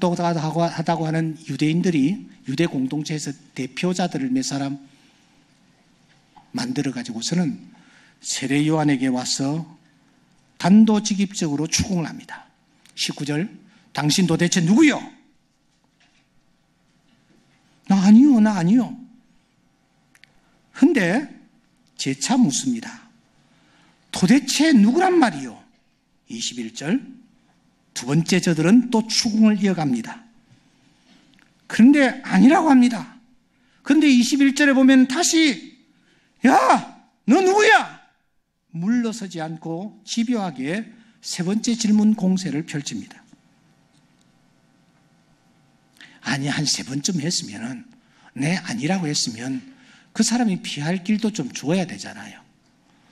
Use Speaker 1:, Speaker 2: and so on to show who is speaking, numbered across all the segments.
Speaker 1: 똑똑하다고 하는 유대인들이 유대 공동체에서 대표자들을 몇 사람 만들어가지고서는 세례 요한에게 와서 단도직입적으로 추궁을 합니다. 19절, 당신 도대체 누구요? 나 아니요. 근데 재차 묻습니다. 도대체 누구란 말이요? 21절, 두 번째 저들은 또 추궁을 이어갑니다. 그런데 아니라고 합니다. 그런데 21절에 보면 다시 야, 너 누구야? 물러서지 않고 집요하게 세 번째 질문 공세를 펼칩니다. 아니, 한 세 번쯤 했으면, 네, 아니라고 했으면 그 사람이 피할 길도 좀 줘야 되잖아요.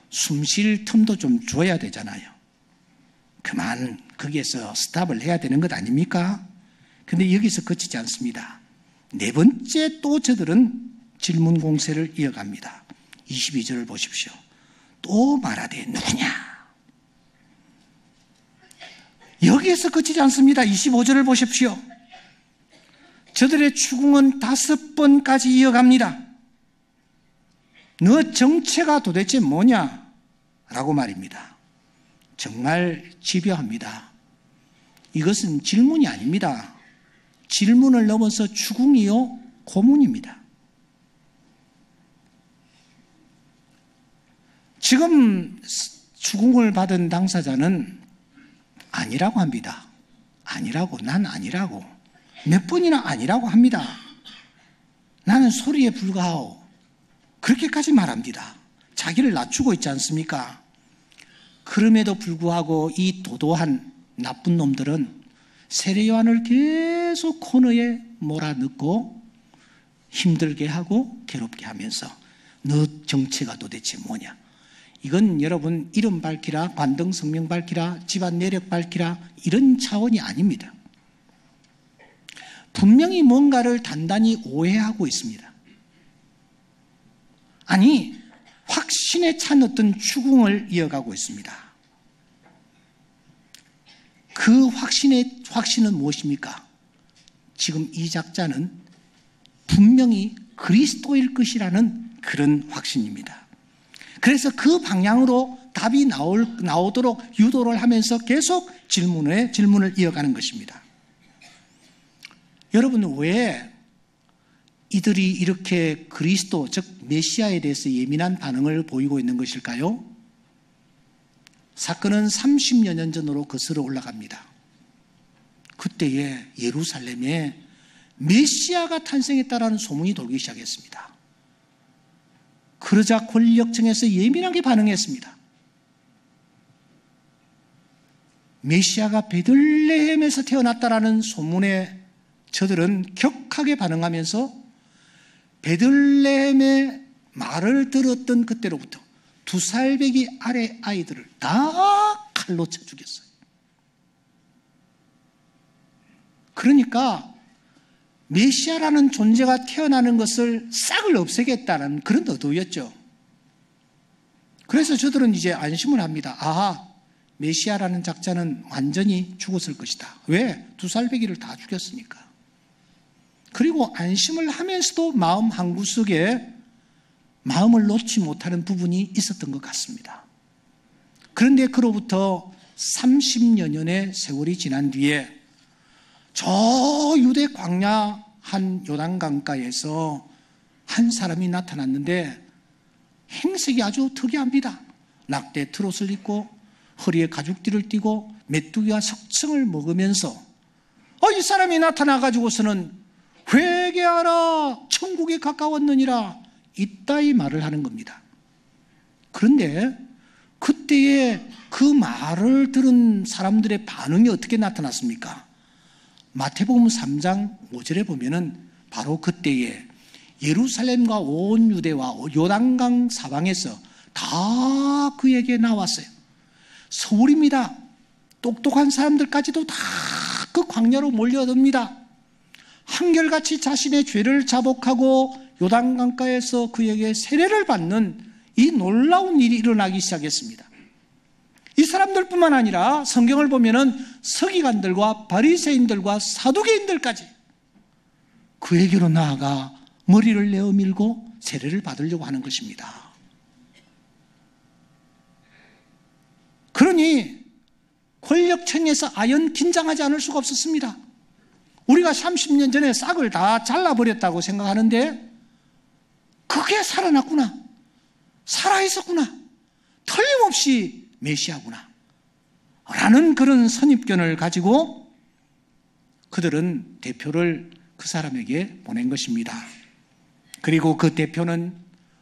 Speaker 1: 숨 쉴 틈도 좀 줘야 되잖아요. 그만 거기에서 스탑을 해야 되는 것 아닙니까? 근데 여기서 그치지 않습니다. 네 번째 또 저들은 질문 공세를 이어갑니다. 22절을 보십시오. 또 말하되 누구냐? 여기에서 그치지 않습니다. 25절을 보십시오. 저들의 추궁은 5번까지 이어갑니다. 너 정체가 도대체 뭐냐? 라고 말입니다. 정말 집요합니다. 이것은 질문이 아닙니다. 질문을 넘어서 추궁이요, 고문입니다. 지금 추궁을 받은 당사자는 아니라고 합니다. 아니라고, 난 아니라고. 몇 번이나 아니라고 합니다. 나는 소리에 불과하오. 그렇게까지 말합니다. 자기를 낮추고 있지 않습니까? 그럼에도 불구하고 이 도도한 나쁜 놈들은 세례 요한을 계속 코너에 몰아넣고 힘들게 하고 괴롭게 하면서 너 정체가 도대체 뭐냐? 이건 여러분 이름 밝히라, 관등 성명 밝히라, 집안 내력 밝히라 이런 차원이 아닙니다. 분명히 뭔가를 단단히 오해하고 있습니다. 아니, 확신에 찬 어떤 추궁을 이어가고 있습니다. 그 확신은 무엇입니까? 지금 이 작자는 분명히 그리스도일 것이라는 그런 확신입니다. 그래서 그 방향으로 답이 나오도록 유도를 하면서 계속 질문을 이어가는 것입니다. 여러분, 왜 이들이 이렇게 그리스도, 즉 메시아에 대해서 예민한 반응을 보이고 있는 것일까요? 사건은 30여 년 전으로 거슬러 올라갑니다. 그때에 예루살렘에 메시아가 탄생했다라는 소문이 돌기 시작했습니다. 그러자 권력층에서 예민하게 반응했습니다. 메시아가 베들레헴에서 태어났다라는 소문에 저들은 격하게 반응하면서 베들레헴의 말을 들었던 그때로부터 2살배기 아래 아이들을 다 칼로 쳐 죽였어요. 그러니까 메시아라는 존재가 태어나는 것을 싹을 없애겠다는 그런 의도였죠. 그래서 저들은 이제 안심을 합니다. 아하, 메시아라는 작자는 완전히 죽었을 것이다. 왜? 2살배기를 다 죽였으니까. 그리고 안심을 하면서도 마음 한구석에 마음을 놓지 못하는 부분이 있었던 것 같습니다. 그런데 그로부터 30여 년의 세월이 지난 뒤에 저 유대 광야 한 요단강가에서 한 사람이 나타났는데 행색이 아주 특이합니다. 낙대 트롯을 입고 허리에 가죽띠를 띠고 메뚜기와 석청을 먹으면서 이 사람이 나타나가지고서는 회개하라, 천국에 가까웠느니라 이따위 말을 하는 겁니다. 그런데 그때에 그 말을 들은 사람들의 반응이 어떻게 나타났습니까? 마태복음 3장 5절에 보면은 바로 그때에 예루살렘과 온 유대와 요단강 사방에서 다 그에게 나왔어요. 서울입니다. 똑똑한 사람들까지도 다 그 광야로 몰려듭니다. 한결같이 자신의 죄를 자복하고 요단강가에서 그에게 세례를 받는 이 놀라운 일이 일어나기 시작했습니다. 이 사람들뿐만 아니라 성경을 보면은 서기관들과 바리새인들과 사두개인들까지 그에게로 나아가 머리를 내어밀고 세례를 받으려고 하는 것입니다. 그러니 권력층에서 아연 긴장하지 않을 수가 없었습니다. 우리가 30년 전에 싹을 다 잘라버렸다고 생각하는데 그게 살아났구나, 살아있었구나, 틀림없이 메시아구나 라는 그런 선입견을 가지고 그들은 대표를 그 사람에게 보낸 것입니다. 그리고 그 대표는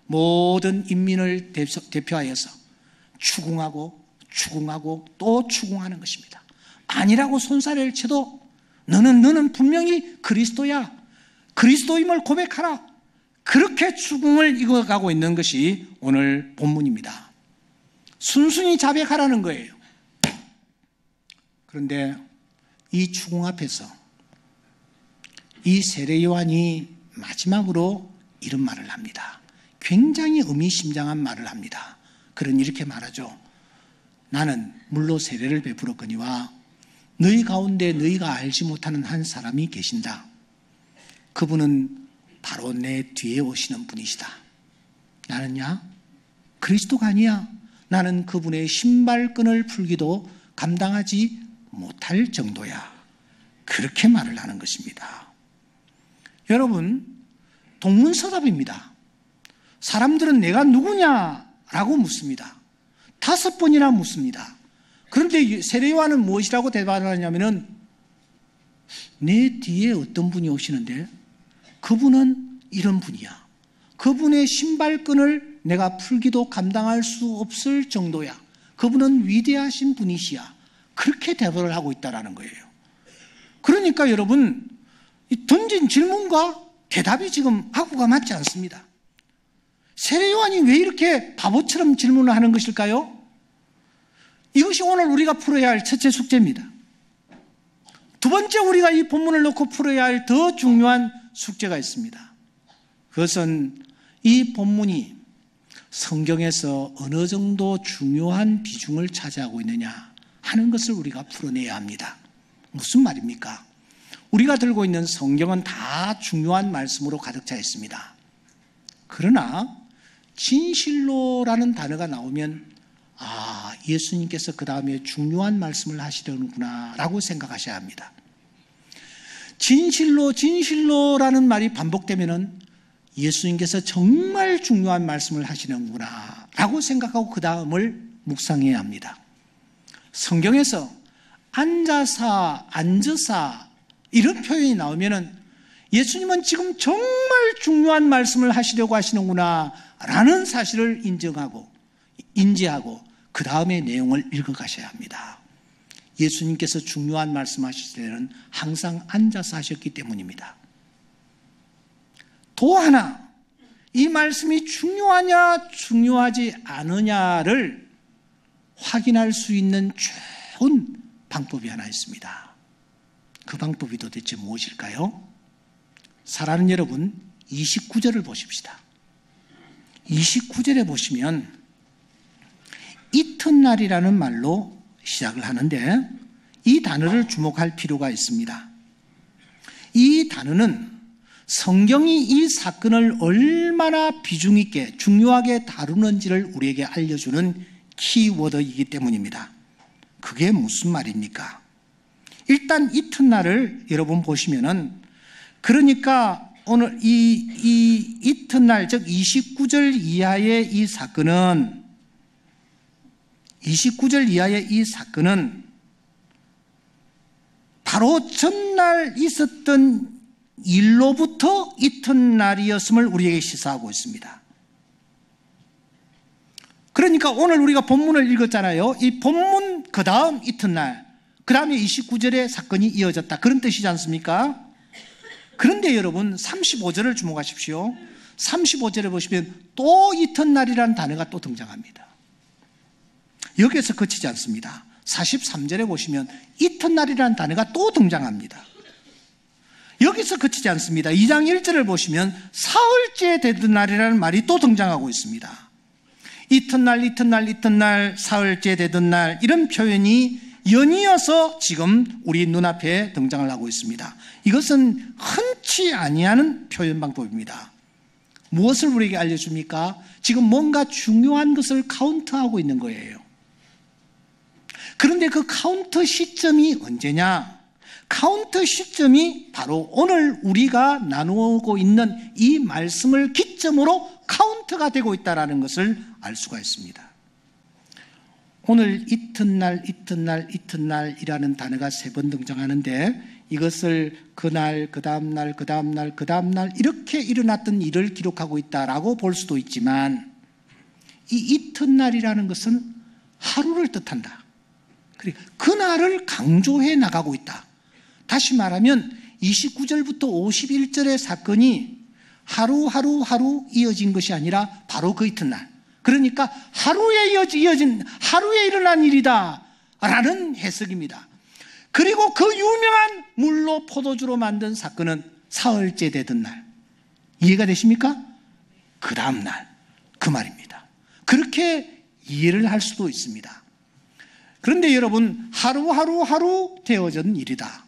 Speaker 1: 모든 인민을 대표하여서 추궁하고 또 추궁하는 것입니다. 아니라고 손사래를 쳐도 너는 분명히 그리스도야, 그리스도임을 고백하라, 그렇게 추궁을 이어가고 있는 것이 오늘 본문입니다. 순순히 자백하라는 거예요. 그런데 이 추궁 앞에서 이 세례 요한이 마지막으로 이런 말을 합니다. 굉장히 의미심장한 말을 합니다. 그는 이렇게 말하죠. 나는 물로 세례를 베풀었거니와 너희 가운데 너희가 알지 못하는 한 사람이 계신다. 그분은 바로 내 뒤에 오시는 분이시다. 나는야 그리스도가 아니야. 나는 그분의 신발끈을 풀기도 감당하지 못할 정도야. 그렇게 말을 하는 것입니다. 여러분, 동문서답입니다. 사람들은 내가 누구냐라고 묻습니다. 5번이나 묻습니다. 그런데 세례 요한은 무엇이라고 대답하냐면은 내 뒤에 어떤 분이 오시는데 그분은 이런 분이야. 그분의 신발끈을 내가 풀기도 감당할 수 없을 정도야. 그분은 위대하신 분이시야. 그렇게 대답을 하고 있다는 거예요. 그러니까 여러분, 던진 질문과 대답이 지금 하고가 맞지 않습니다. 세례 요한이 왜 이렇게 바보처럼 질문을 하는 것일까요? 이것이 오늘 우리가 풀어야 할 첫째 숙제입니다. 두 번째, 우리가 이 본문을 놓고 풀어야 할 더 중요한 숙제가 있습니다. 그것은 이 본문이 성경에서 어느 정도 중요한 비중을 차지하고 있느냐 하는 것을 우리가 풀어내야 합니다. 무슨 말입니까? 우리가 들고 있는 성경은 다 중요한 말씀으로 가득 차 있습니다. 그러나 진실로라는 단어가 나오면 예수님께서 그 다음에 중요한 말씀을 하시려는구나 라고 생각하셔야 합니다. 진실로라는 말이 반복되면은 예수님께서 정말 중요한 말씀을 하시는구나 라고 생각하고 그 다음을 묵상해야 합니다. 성경에서 앉아서 이런 표현이 나오면은 예수님은 지금 정말 중요한 말씀을 하시려고 하시는구나 라는 사실을 인지하고 그 다음의 내용을 읽어가셔야 합니다. 예수님께서 중요한 말씀하실 때는 항상 앉아서 하셨기 때문입니다. 또 하나, 이 말씀이 중요하냐 중요하지 않으냐를 확인할 수 있는 좋은 방법이 하나 있습니다. 그 방법이 도대체 무엇일까요? 사랑하는 여러분, 29절을 보십시다. 29절에 보시면 이튿날이라는 말로 시작을 하는데 이 단어를 주목할 필요가 있습니다. 이 단어는 성경이 이 사건을 얼마나 비중 있게 중요하게 다루는지를 우리에게 알려주는 키워드이기 때문입니다. 그게 무슨 말입니까? 일단 이튿날을 여러분 보시면은, 그러니까 오늘 이 이튿날, 즉 29절 이하의 이 사건은 29절 이하의 이 사건은 바로 전날 있었던 일로부터 이튿날이었음을 우리에게 시사하고 있습니다. 그러니까 오늘 우리가 본문을 읽었잖아요. 이 본문 그 다음 이튿날, 그 다음에 29절에 사건이 이어졌다, 그런 뜻이지 않습니까? 그런데 여러분 35절을 주목하십시오. 35절에 보시면 또 이튿날이라는 단어가 또 등장합니다. 여기에서 그치지 않습니다. 43절에 보시면 이튿날이라는 단어가 또 등장합니다. 여기서 그치지 않습니다. 2장 1절을 보시면 사흘째 되던 날이라는 말이 또 등장하고 있습니다. 이튿날, 사흘째 되던 날, 이런 표현이 연이어서 지금 우리 눈앞에 등장을 하고 있습니다. 이것은 흔치 아니하는 표현 방법입니다. 무엇을 우리에게 알려줍니까? 지금 뭔가 중요한 것을 카운트하고 있는 거예요. 그런데 그 카운트 시점이 언제냐? 카운트 시점이 바로 오늘 우리가 나누고 있는 이 말씀을 기점으로 카운트가 되고 있다는 것을 알 수가 있습니다. 오늘 이튿날, 이튿날, 이튿날이라는 단어가 3번 등장하는데 이것을 그날, 그 다음날, 그 다음날, 그 다음날 이렇게 일어났던 일을 기록하고 있다라고 볼 수도 있지만 이 이튿날이라는 것은 하루를 뜻한다. 그날을 강조해 나가고 있다. 다시 말하면 29절부터 51절의 사건이 하루 이어진 것이 아니라 바로 그 이튿날. 그러니까 하루에 일어난 일이다 라는 해석입니다. 그리고 그 유명한 물로 포도주로 만든 사건은 사흘째 되던 날. 이해가 되십니까? 그 다음 날, 그 말입니다. 그렇게 이해를 할 수도 있습니다. 그런데 여러분, 하루 되어진 일이다.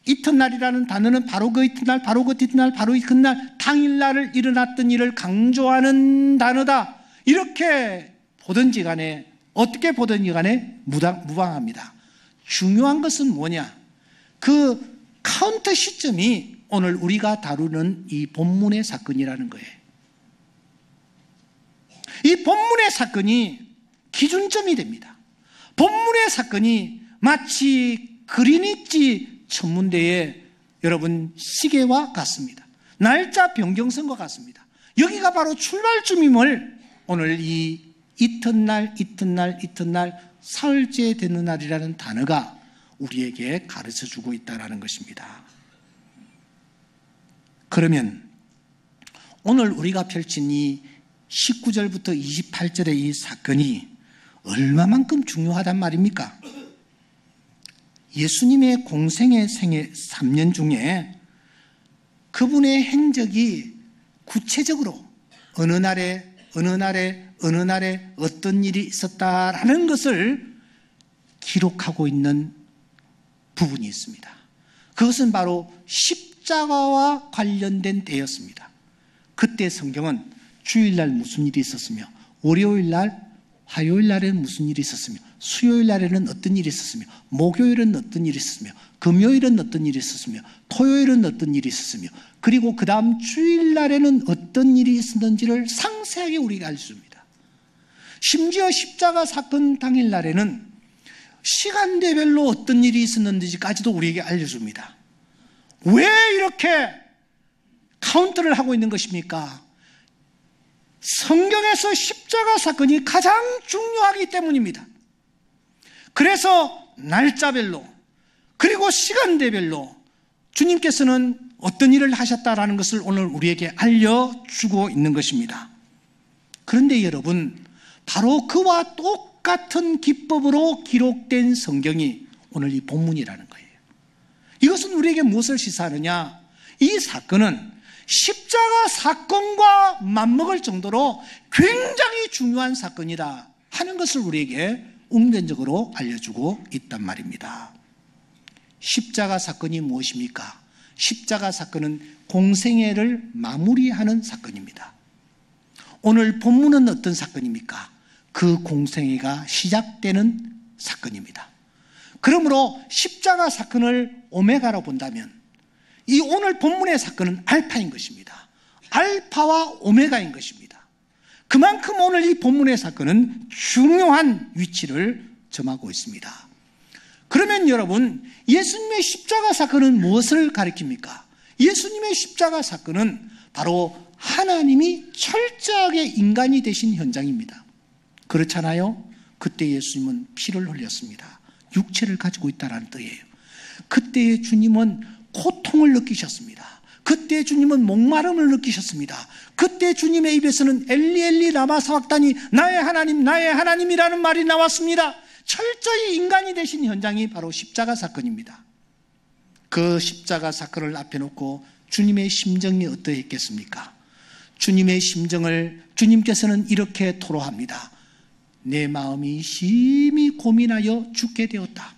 Speaker 1: 이튿날이라는 단어는 바로 그 이튿날, 바로 그 이튿날, 바로 그날, 당일날을 일어났던 일을 강조하는 단어다. 이렇게 보든지 간에, 어떻게 보든지 간에 무방합니다. 중요한 것은 뭐냐? 그 카운트 시점이 오늘 우리가 다루는 이 본문의 사건이라는 거예요. 이 본문의 사건이 기준점이 됩니다. 본문의 사건이 마치 그리니치 천문대의 여러분 시계와 같습니다. 날짜 변경선과 같습니다. 여기가 바로 출발점임을 오늘 이 이튿날 사흘째 되는 날이라는 단어가 우리에게 가르쳐주고 있다는 것입니다. 그러면 오늘 우리가 펼친 이 19절부터 28절의 이 사건이 얼마만큼 중요하단 말입니까? 예수님의 공생의 생애 3년 중에 그분의 행적이 구체적으로 어느 날에 어떤 일이 있었다라는 것을 기록하고 있는 부분이 있습니다. 그것은 바로 십자가와 관련된 때였습니다. 그때 성경은 주일날 무슨 일이 있었으며 월요일날, 화요일날에는 무슨 일이 있었으며 수요일날에는 어떤 일이 있었으며 목요일은 어떤 일이 있었으며 금요일은 어떤 일이 있었으며 토요일은 어떤 일이 있었으며 그리고 그 다음 주일날에는 어떤 일이 있었는지를 상세하게 우리가 알려줍니다. 심지어 십자가 사건 당일날에는 시간대별로 어떤 일이 있었는지까지도 우리에게 알려줍니다. 왜 이렇게 카운트를 하고 있는 것입니까? 성경에서 십자가 사건이 가장 중요하기 때문입니다. 그래서 날짜별로 그리고 시간대별로 주님께서는 어떤 일을 하셨다라는 것을 오늘 우리에게 알려주고 있는 것입니다. 그런데 여러분, 바로 그와 똑같은 기법으로 기록된 성경이 오늘 이 본문이라는 거예요. 이것은 우리에게 무엇을 시사하느냐? 이 사건은 십자가 사건과 맞먹을 정도로 굉장히 중요한 사건이다 하는 것을 우리에게 웅변적으로 알려주고 있단 말입니다. 십자가 사건이 무엇입니까? 십자가 사건은 공생애를 마무리하는 사건입니다. 오늘 본문은 어떤 사건입니까? 그 공생애가 시작되는 사건입니다. 그러므로 십자가 사건을 오메가로 본다면 이 오늘 본문의 사건은 알파인 것입니다. 알파와 오메가인 것입니다. 그만큼 오늘 이 본문의 사건은 중요한 위치를 점하고 있습니다. 그러면 여러분, 예수님의 십자가 사건은 무엇을 가리킵니까? 예수님의 십자가 사건은 바로 하나님이 철저하게 인간이 되신 현장입니다. 그렇잖아요? 그때 예수님은 피를 흘렸습니다. 육체를 가지고 있다는 뜻이에요. 그때 주님은 고통을 느끼셨습니다. 그때 주님은 목마름을 느끼셨습니다. 그때 주님의 입에서는 엘리 엘리 라마 사박다니 나의 하나님 나의 하나님이라는 말이 나왔습니다. 철저히 인간이 되신 현장이 바로 십자가 사건입니다. 그 십자가 사건을 앞에 놓고 주님의 심정이 어떠했겠습니까? 주님의 심정을 주님께서는 이렇게 토로합니다. 내 마음이 심히 고민하여 죽게 되었다.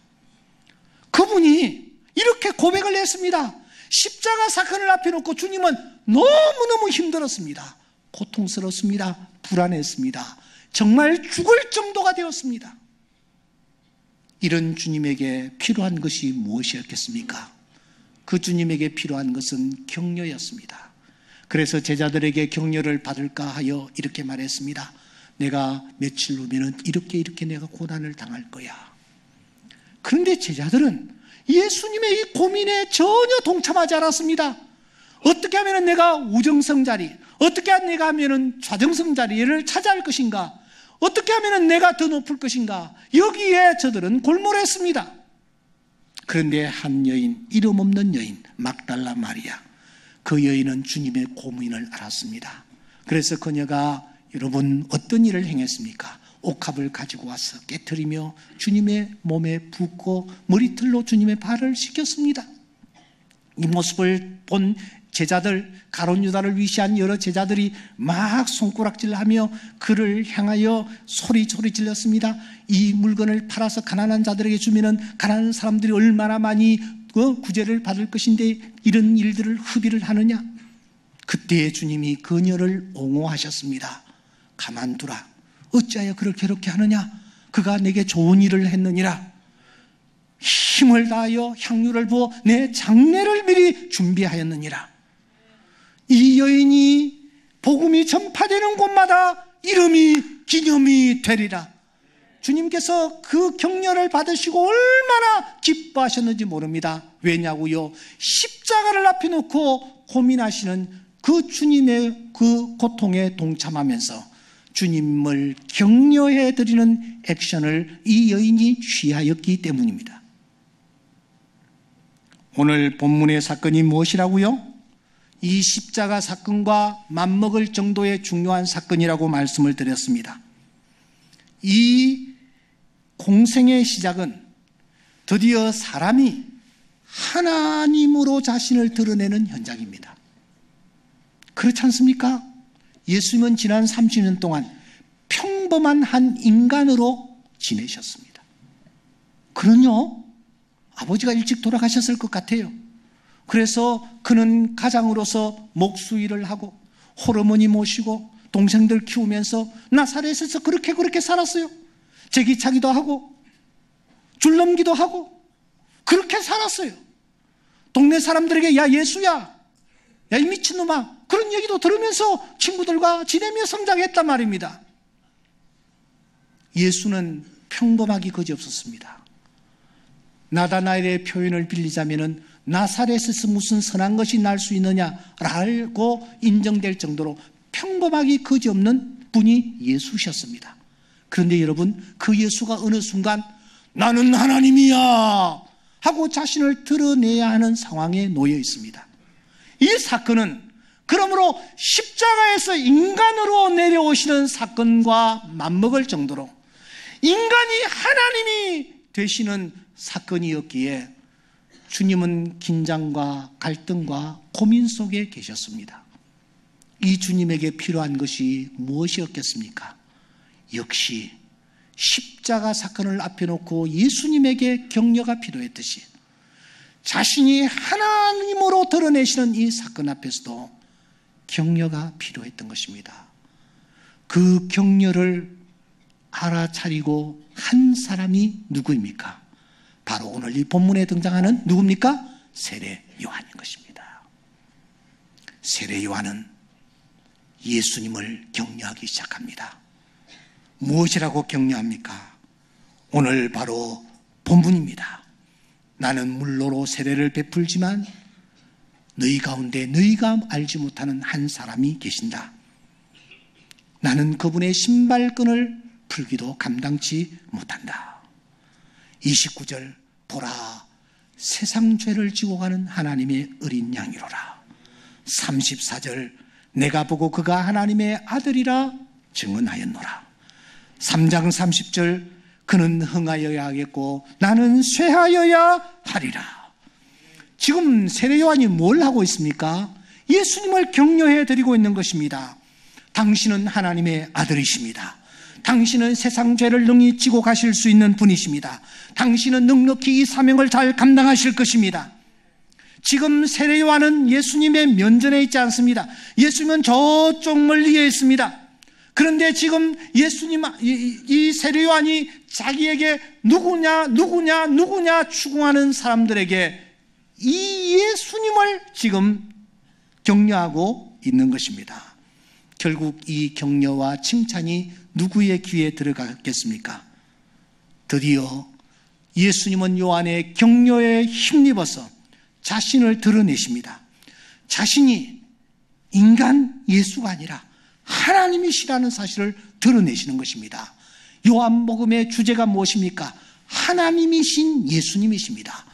Speaker 1: 그분이 이렇게 고백을 했습니다. 십자가 사건을 앞에 놓고 주님은 너무너무 힘들었습니다. 고통스럽습니다. 불안했습니다. 정말 죽을 정도가 되었습니다. 이런 주님에게 필요한 것이 무엇이었겠습니까? 그 주님에게 필요한 것은 격려였습니다. 그래서 제자들에게 격려를 받을까 하여 이렇게 말했습니다. 내가 며칠 후면은 이렇게 내가 고난을 당할 거야. 그런데 제자들은 예수님의 이 고민에 전혀 동참하지 않았습니다. 어떻게 하면 내가 우정성 자리, 어떻게 하면 좌정성 자리를 차지할 것인가, 어떻게 하면 내가 더 높을 것인가, 여기에 저들은 골몰했습니다. 그런데 한 여인, 이름 없는 여인, 막달라 마리아, 그 여인은 주님의 고민을 알았습니다. 그래서 그녀가 여러분 어떤 일을 행했습니까? 옥합을 가지고 와서 깨트리며 주님의 몸에 붓고 머리털로 주님의 발을 씻겼습니다. 이 모습을 본 제자들, 가룟 유다를 위시한 여러 제자들이 막 손가락질하며 그를 향하여 소리 질렀습니다. 이 물건을 팔아서 가난한 자들에게 주면은 가난한 사람들이 얼마나 많이 구제를 받을 것인데 이런 일들을 흡의를 하느냐? 그때 주님이 그녀를 옹호하셨습니다. 가만두라. 어찌하여 그를 괴롭게 하느냐? 그가 내게 좋은 일을 했느니라. 힘을 다하여 향유를 부어 내 장례를 미리 준비하였느니라. 이 여인이 복음이 전파되는 곳마다 이름이 기념이 되리라. 주님께서 그 격려를 받으시고 얼마나 기뻐하셨는지 모릅니다. 왜냐고요? 십자가를 앞에 놓고 고민하시는 그 주님의 그 고통에 동참하면서 주님을 격려해 드리는 액션을 이 여인이 취하였기 때문입니다. 오늘 본문의 사건이 무엇이라고요? 이 십자가 사건과 맞먹을 정도의 중요한 사건이라고 말씀을 드렸습니다. 이 공생의 시작은 드디어 사람이 하나님으로 자신을 드러내는 현장입니다. 그렇지 않습니까? 예수님은 지난 30년 동안 평범한 한 인간으로 지내셨습니다. 그는요, 아버지가 일찍 돌아가셨을 것 같아요. 그래서 그는 가장으로서 목수일을 하고 호르머니 모시고 동생들 키우면서 나사렛에서 그렇게 살았어요. 제기차기도 하고 줄넘기도 하고 그렇게 살았어요. 동네 사람들에게 야 예수야, 야 이 미친놈아, 그런 얘기도 들으면서 친구들과 지내며 성장했단 말입니다. 예수는 평범하기 그지없었습니다. 나다나엘의 표현을 빌리자면 나사렛에서 무슨 선한 것이 날 수 있느냐라고 인정될 정도로 평범하기 그지없는 분이 예수셨습니다. 그런데 여러분, 그 예수가 어느 순간 나는 하나님이야 하고 자신을 드러내야 하는 상황에 놓여 있습니다. 이 사건은 그러므로 십자가에서 인간으로 내려오시는 사건과 맞먹을 정도로 인간이 하나님이 되시는 사건이었기에 주님은 긴장과 갈등과 고민 속에 계셨습니다. 이 주님에게 필요한 것이 무엇이었겠습니까? 역시 십자가 사건을 앞에 놓고 예수님에게 격려가 필요했듯이 자신이 하나님으로 드러내시는 이 사건 앞에서도 격려가 필요했던 것입니다. 그 격려를 알아차리고 한 사람이 누구입니까? 바로 오늘 이 본문에 등장하는 누굽니까? 세례 요한인 것입니다. 세례 요한은 예수님을 격려하기 시작합니다. 무엇이라고 격려합니까? 오늘 바로 본문입니다. 나는 물로로 세례를 베풀지만 너희 가운데 너희가 알지 못하는 한 사람이 계신다. 나는 그분의 신발끈을 풀기도 감당치 못한다. 29절, 보라 세상 죄를 지고 가는 하나님의 어린 양이로라. 34절, 내가 보고 그가 하나님의 아들이라 증언하였노라. 3장 30절, 그는 흥하여야 하겠고 나는 쇠하여야 하리라. 지금 세례 요한이 뭘 하고 있습니까? 예수님을 격려해 드리고 있는 것입니다. 당신은 하나님의 아들이십니다. 당신은 세상 죄를 능히 지고 가실 수 있는 분이십니다. 당신은 넉넉히 이 사명을 잘 감당하실 것입니다. 지금 세례요한은 예수님의 면전에 있지 않습니다. 예수님은 저쪽 멀리에 있습니다. 그런데 지금 예수님, 이 세례요한이 자기에게 누구냐 추궁하는 사람들에게 이 예수님을 지금 격려하고 있는 것입니다. 결국 이 격려와 칭찬이 누구의 귀에 들어갔겠습니까? 드디어 예수님은 요한의 격려에 힘입어서 자신을 드러내십니다. 자신이 인간 예수가 아니라 하나님이시라는 사실을 드러내시는 것입니다. 요한복음의 주제가 무엇입니까? 하나님이신 예수님이십니다.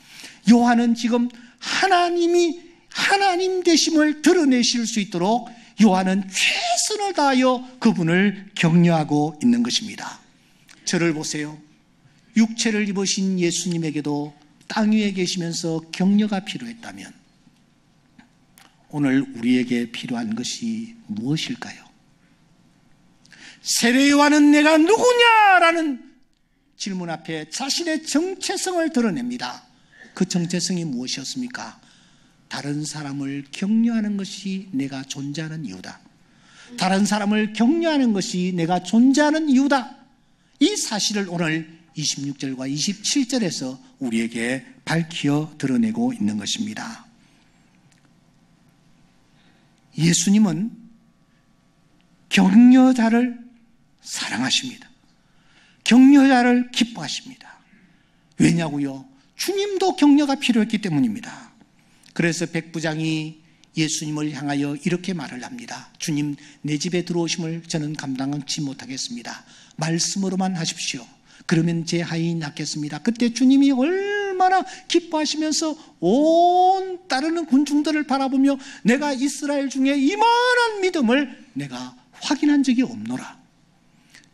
Speaker 1: 요한은 지금 하나님 되심을 드러내실 수 있도록 요한은 최선을 다하여 그분을 격려하고 있는 것입니다. 저를 보세요. 육체를 입으신 예수님에게도 땅 위에 계시면서 격려가 필요했다면 오늘 우리에게 필요한 것이 무엇일까요? 세례요한은 내가 누구냐라는 질문 앞에 자신의 정체성을 드러냅니다. 그 정체성이 무엇이었습니까? 다른 사람을 격려하는 것이 내가 존재하는 이유다. 다른 사람을 격려하는 것이 내가 존재하는 이유다. 이 사실을 오늘 26절과 27절에서 우리에게 밝혀 드러내고 있는 것입니다. 예수님은 격려자를 사랑하십니다. 격려자를 기뻐하십니다. 왜냐고요? 주님도 격려가 필요했기 때문입니다. 그래서 백부장이 예수님을 향하여 이렇게 말을 합니다. 주님, 내 집에 들어오심을 저는 감당치 못하겠습니다. 말씀으로만 하십시오. 그러면 제 하인이 낫겠습니다. 그때 주님이 얼마나 기뻐하시면서 온 따르는 군중들을 바라보며 내가 이스라엘 중에 이만한 믿음을 내가 확인한 적이 없노라.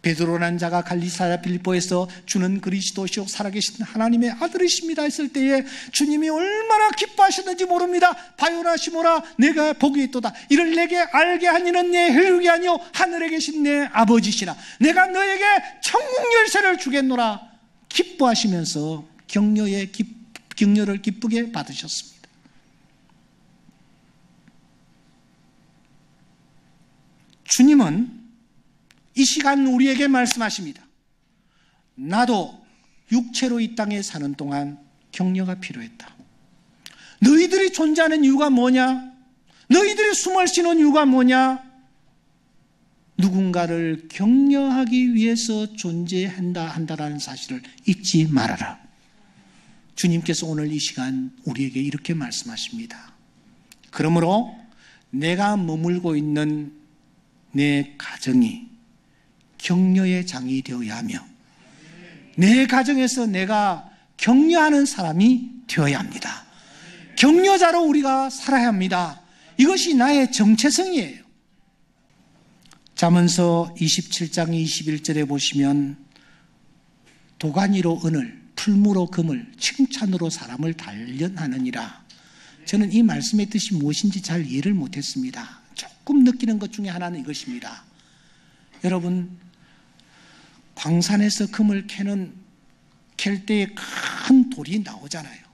Speaker 1: 베드로라는 자가 갈리사야 빌립보에서 주는 그리스도시요 살아계신 하나님의 아들이십니다 했을 때에 주님이 얼마나 기뻐하셨는지 모릅니다. 바요나 시모라, 내가 복이 있도다. 이를 내게 알게 하니는 내 혈육이 아니요 하늘에 계신 내 아버지시라. 내가 너에게 천국 열쇠를 주겠노라. 기뻐하시면서 격려를 기쁘게 받으셨습니다. 주님은 이 시간 우리에게 말씀하십니다. 나도 육체로 이 땅에 사는 동안 격려가 필요했다. 너희들이 존재하는 이유가 뭐냐? 너희들이 숨을 쉬는 이유가 뭐냐? 누군가를 격려하기 위해서 존재한다라는 사실을 잊지 말아라. 주님께서 오늘 이 시간 우리에게 이렇게 말씀하십니다. 그러므로 내가 머물고 있는 내 가정이 격려의 장이 되어야 하며 내 가정에서 내가 격려하는 사람이 되어야 합니다. 격려자로 우리가 살아야 합니다. 이것이 나의 정체성이에요. 잠언서 27장 21절에 보시면 도가니로 은을, 풀무로 금을, 칭찬으로 사람을 단련하느니라. 저는 이 말씀의 뜻이 무엇인지 잘 이해를 못했습니다. 조금 느끼는 것 중에 하나는 이것입니다. 여러분, 광산에서 금을 캘 때에 큰 돌이 나오잖아요.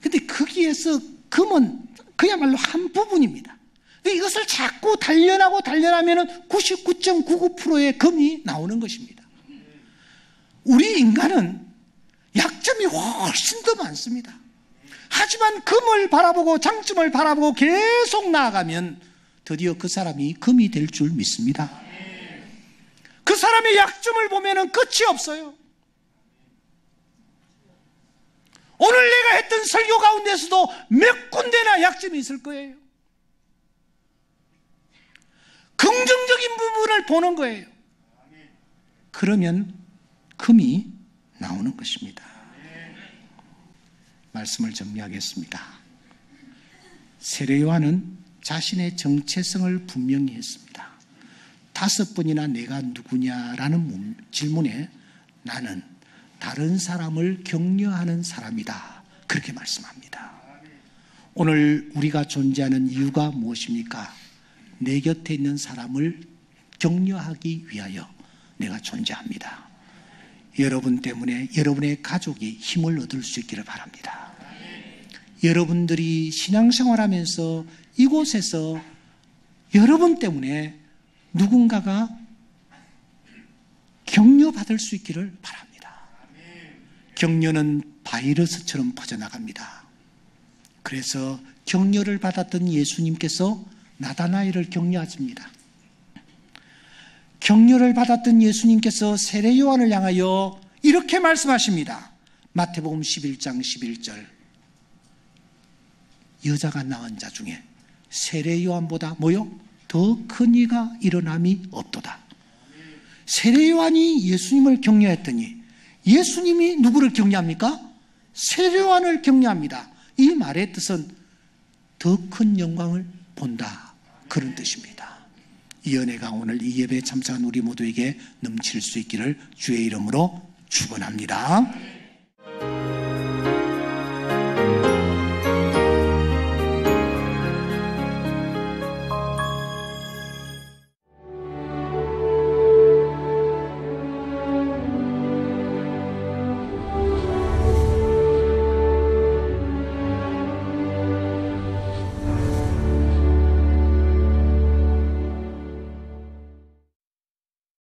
Speaker 1: 근데 거기에서 금은 그야말로 한 부분입니다. 근데 이것을 자꾸 단련하면 99.99%의 금이 나오는 것입니다. 우리 인간은 약점이 훨씬 더 많습니다. 하지만 금을 바라보고 장점을 바라보고 계속 나아가면 드디어 그 사람이 금이 될 줄 믿습니다. 그 사람의 약점을 보면 끝이 없어요. 오늘 내가 했던 설교 가운데서도 몇 군데나 약점이 있을 거예요. 긍정적인 부분을 보는 거예요. 그러면 금이 나오는 것입니다. 말씀을 정리하겠습니다. 세례요한은 자신의 정체성을 분명히 했습니다. 5번이나 내가 누구냐라는 질문에 나는 다른 사람을 격려하는 사람이다. 그렇게 말씀합니다. 오늘 우리가 존재하는 이유가 무엇입니까? 내 곁에 있는 사람을 격려하기 위하여, 내가 존재합니다. 여러분 때문에 여러분의 가족이 힘을 얻을 수 있기를 바랍니다. 여러분들이 신앙생활하면서 이곳에서 여러분 때문에 누군가가 격려받을 수 있기를 바랍니다. 격려는 바이러스처럼 퍼져나갑니다. 그래서 격려를 받았던 예수님께서 나다나엘을 격려하십니다. 격려를 받았던 예수님께서 세례 요한을 향하여 이렇게 말씀하십니다. 마태복음 11장 11절. 여자가 낳은 자 중에 세례 요한보다 더 큰 이가 일어남이 없도다. 세례 요한이 예수님을 격려했더니 예수님이 누구를 격려합니까? 세례 요한을 격려합니다. 이 말의 뜻은 더 큰 영광을 본다, 그런 뜻입니다. 이 은혜가 오늘 이 예배에 참석한 우리 모두에게 넘칠 수 있기를 주의 이름으로 축원합니다.